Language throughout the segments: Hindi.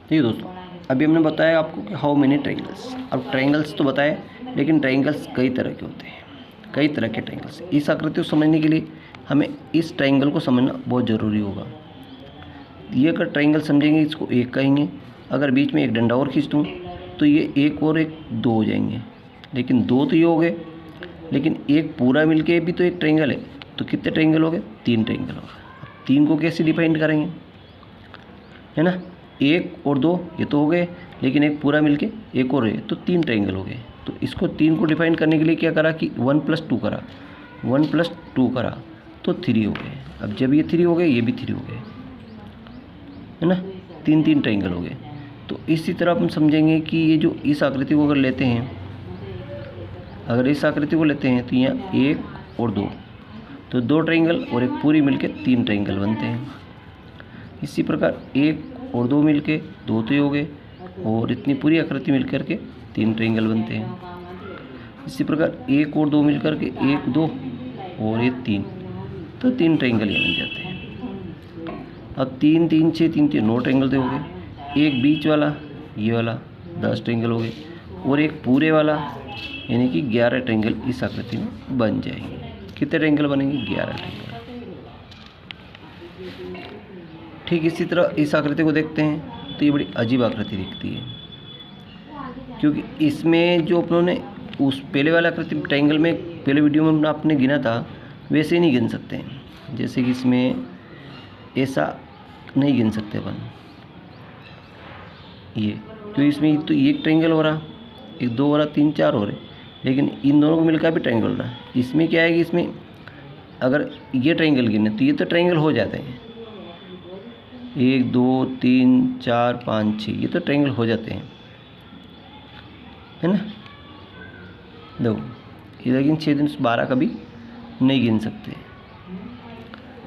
ठीक है दोस्तों, अभी हमने बताया आपको कि हाउ मेनी ट्रायंगल्स। अब ट्रायंगल्स तो बताए, लेकिन ट्रायंगल्स कई तरह के होते हैं, कई तरह के ट्रायंगल्स। इस आकृति को समझने के लिए हमें इस ट्रायंगल को समझना बहुत ज़रूरी होगा। ये अगर ट्रायंगल समझेंगे, इसको एक कहेंगे। अगर बीच में एक डंडा और खींच दूँ तो ये एक और एक दो हो जाएंगे, लेकिन दो तो ये हो गए, लेकिन एक पूरा मिलके भी तो एक ट्रायंगल है। तो कितने ट्रायंगल हो गए? 3 ट्रायंगल हो गए। अब 3 को कैसे डिफाइन करेंगे, है ना? 1 और 2 ये तो हो गए, लेकिन एक पूरा मिलके एक और है, तो 3 ट्रायंगल हो गए। तो इसको 3 को डिफाइन करने के लिए क्या करा कि 1+2 करा, 1+2 करा तो 3 हो गए। अब जब ये 3 हो गए, ये भी 3 हो गए, है ना? 3 ट्रायंगल हो गए। तो इसी तरह हम समझेंगे कि ये जो इस आकृति को अगर लेते हैं, अगर इस आकृति को लेते हैं तो यहाँ 1 और 2, तो 2 ट्रायंगल और एक पूरी मिलके 3 ट्रायंगल बनते हैं। इसी प्रकार 1 और 2 मिलके 2 तो हो गए, और इतनी पूरी आकृति मिलकर के 3 ट्रायंगल बनते हैं। इसी प्रकार 1 और 2 मिलकर के 1, 2 और ये 3, तो 3 ट्रायंगल ये बन जाते हैं। अब 3, 3, 6, 3, 3 9 ट्रायंगल तो हो गए। एक बीच वाला, ये वाला 10 ट्रायंगल हो गए, और एक पूरे वाला यानी कि 11 ट्रायंगल इस आकृति में बन जाएंगे। कितने ट्रायंगल बनेंगे? 11 ट्रायंगल। ठीक इसी तरह इस आकृति को देखते हैं तो ये बड़ी अजीब आकृति दिखती है, क्योंकि इसमें जो अपनों ने उस पहले वाला आकृति ट्रायंगल में पहले वीडियो में आपने गिना था, वैसे ही नहीं गिन सकते हैं। जैसे कि इसमें ऐसा नहीं गिन सकते अपन ये, क्योंकि इसमें तो एक ट्रायंगल हो रहा, एक 2 हो रहा, 3, 4 हो रहे, लेकिन इन दोनों को मिलकर भी ट्रायंगल हो रहा है। इसमें क्या है कि इसमें अगर ये ट्रायंगल गिने तो ये तो ट्रायंगल हो जाते हैं, 1, 2, 3, 4, 5, 6 ये तो ट्रायंगल हो जाते हैं, है ना? देखो ये, लेकिन 6 दिन 12 कभी नहीं गिन सकते।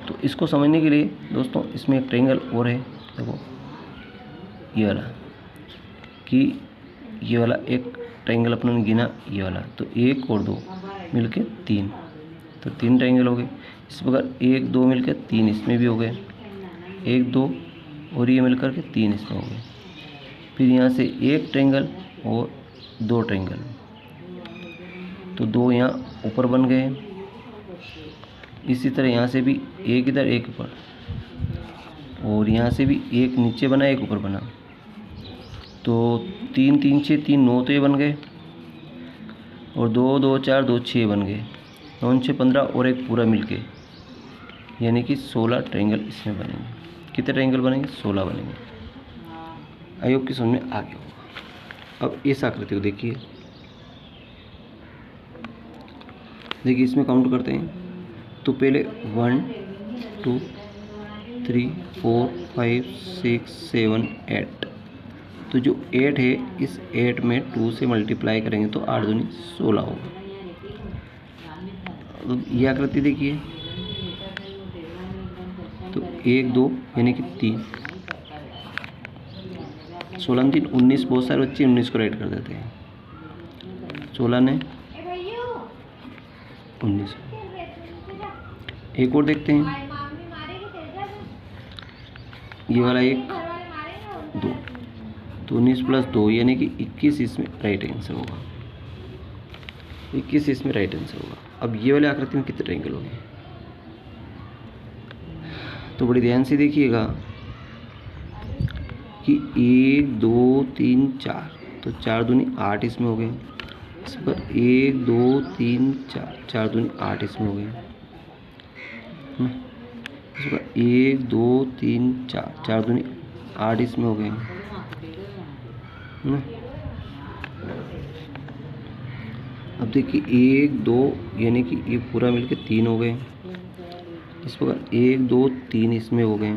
तो इसको समझने के लिए दोस्तों इसमें एक ट्रायंगल और है, देखो ये वाला, कि ये वाला एक ट्रायंगल अपने ने गिना, ये वाला, तो 1 और 2 मिलके 3, तो 3 ट्रायंगल हो गए। इस प्रकार 1, 2 मिलकर 3 इसमें भी हो गए, 1, 2 और ये मिलकर के 3 इसमें हो गए। फिर यहाँ से एक ट्रायंगल और 2 ट्रायंगल, तो 2 यहाँ ऊपर बन गए। इसी तरह यहाँ से भी एक इधर, एक ऊपर, और यहाँ से भी एक नीचे बना, एक ऊपर बना, तो 3, 3, 6, 3, 9 तो ये बन गए, और 2, 2, 4, 2, 6 बन गए, 9, 6, 15 और एक पूरा मिलके, यानी कि 16 ट्रायंगल इसमें बनेंगे। कितने ट्रायंगल बनेंगे? 16 बनेंगे। आई होप कि समझ में आ गया होगा। अब इस आकृति को देखिए, इसमें काउंट करते हैं तो पहले 1, 2, 3, 4, 5, 6, 7, 8, तो जो 8 है, इस 8 में 2 से मल्टीप्लाई करेंगे तो 8 दूनी 16 होगा। अब ये आकृति देखिए, तो 1, 2 यानी कि 3, 16, 3, 19, बहुत सारे बच्चे 19 को राइट कर देते हैं, 16 ने 19। एक और देखते हैं, ये वाला 1, 2, तो 19 + 2 यानी कि 21 इसमें राइट आंसर होगा, 21 इसमें राइट आंसर होगा। अब ये वाले आकृति में कितने ट्रायंगल होंगे, तो बड़ी ध्यान से देखिएगा कि 1, 2, 3, 4, तो 4 दूनी 8 इसमें हो गए। इस पर 1, 2, 3, 4, 4 दूनी 8 इसमें हो गए। इस पर 1, 2, 3, 4, 4 दूनी 8 इसमें हो गए, अब देखिए 1, 2 यानी कि ये पूरा मिलके 3 हो गए। इस प्रकार 1, 2, 3 इसमें हो गए।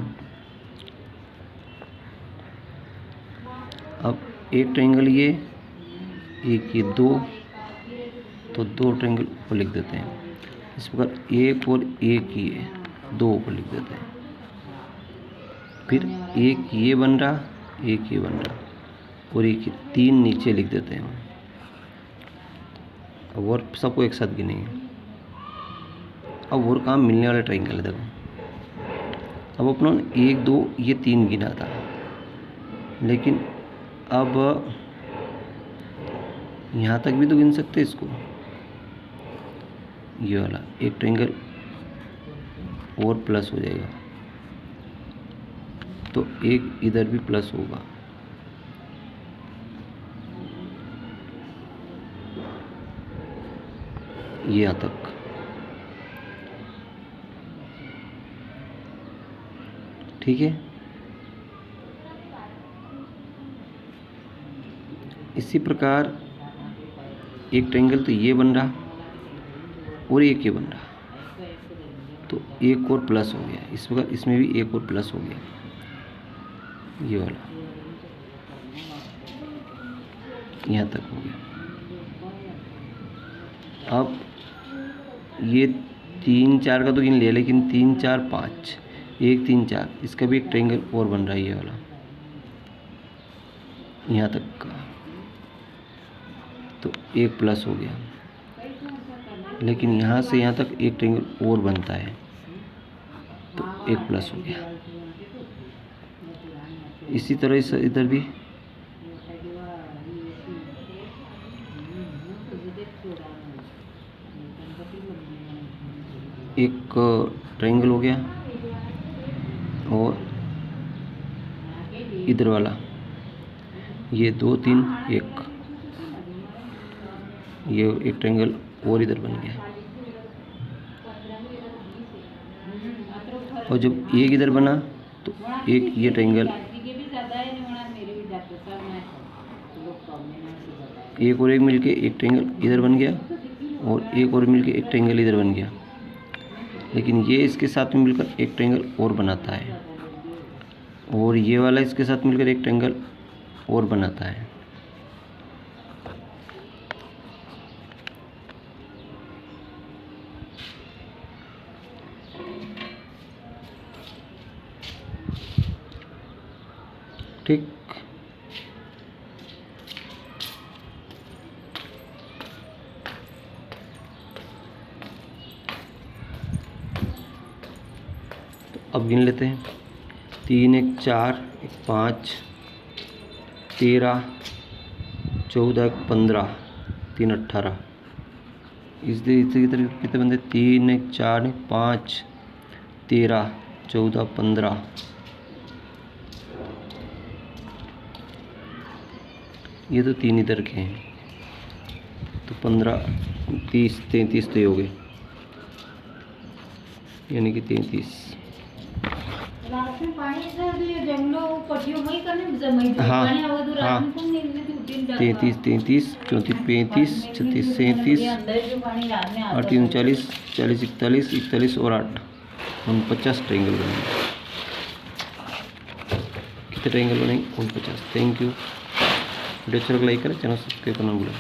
अब एक ट्रायंगल ये, एक ये 2, तो 2 ट्रायंगल ऊपर लिख देते हैं। इस प्रकार 1 और 1 ये 2 ऊपर लिख देते हैं। फिर एक ये बन रहा, एक ये बन रहा, और एक 3 नीचे लिख देते हैं। अब और सबको एक साथ गिनेंगे। अब और काम मिलने वाला ट्रायंगल है, देखो अब अपनों ने 1, 2 ये 3 गिना था, लेकिन अब यहाँ तक भी तो गिन सकते हैं इसको। ये वाला एक ट्रायंगल और प्लस हो जाएगा, तो एक इधर भी प्लस होगा। ये यहाँ तक, ठीक है। इसी प्रकार एक ट्रायंगल तो ये बन रहा और एक ये बन रहा, तो एक और प्लस हो गया। इस प्रकार इसमें भी एक और प्लस हो गया, ये वाला यहाँ तक हो गया। अब ये 3 4 का तो गिन लिया, लेकिन 3 4 5, 1 3 4, इसका भी एक ट्रायंगल और बन रहा है, ये वाला यहाँ तक का, तो एक प्लस हो गया। लेकिन यहाँ से यहाँ तक एक ट्रायंगल और बनता है, तो एक प्लस हो गया। इसी तरह इस इधर भी एक ट्रायंगल हो गया, और इधर वाला ये 2 3 1, ये एक ट्रायंगल और इधर बन गया। और जब एक इधर बना तो एक ये ट्रायंगल, एक और एक मिलके एक ट्रायंगल इधर बन गया, और एक और मिलके एक ट्रायंगल इधर बन गया। लेकिन ये इसके साथ में मिलकर एक ट्रायंगल और बनाता है, और ये वाला इसके साथ मिलकर एक ट्रायंगल और बनाता है। ठीक, तो अब गिन लेते हैं। 3 1 4 1 5 13 14 1 15 3 18। इसी तरह कितने बंदे? 3 1 4 1 5 13 14 15। ये तो 3 इधर के हैं, तो 15 30 33 तो हो गए, यानी कि 33। हाँ हाँ, 33 33 34 35 36 37 8 39 40 41 41 और 8 49 ट्रायंगल बनेंगे। कितने ट्रायंगल बनेंगे? 49। Thank you. वीडियो अच्छा लगा लाइक करें, चैनल सब्सक्राइब करना भूलें।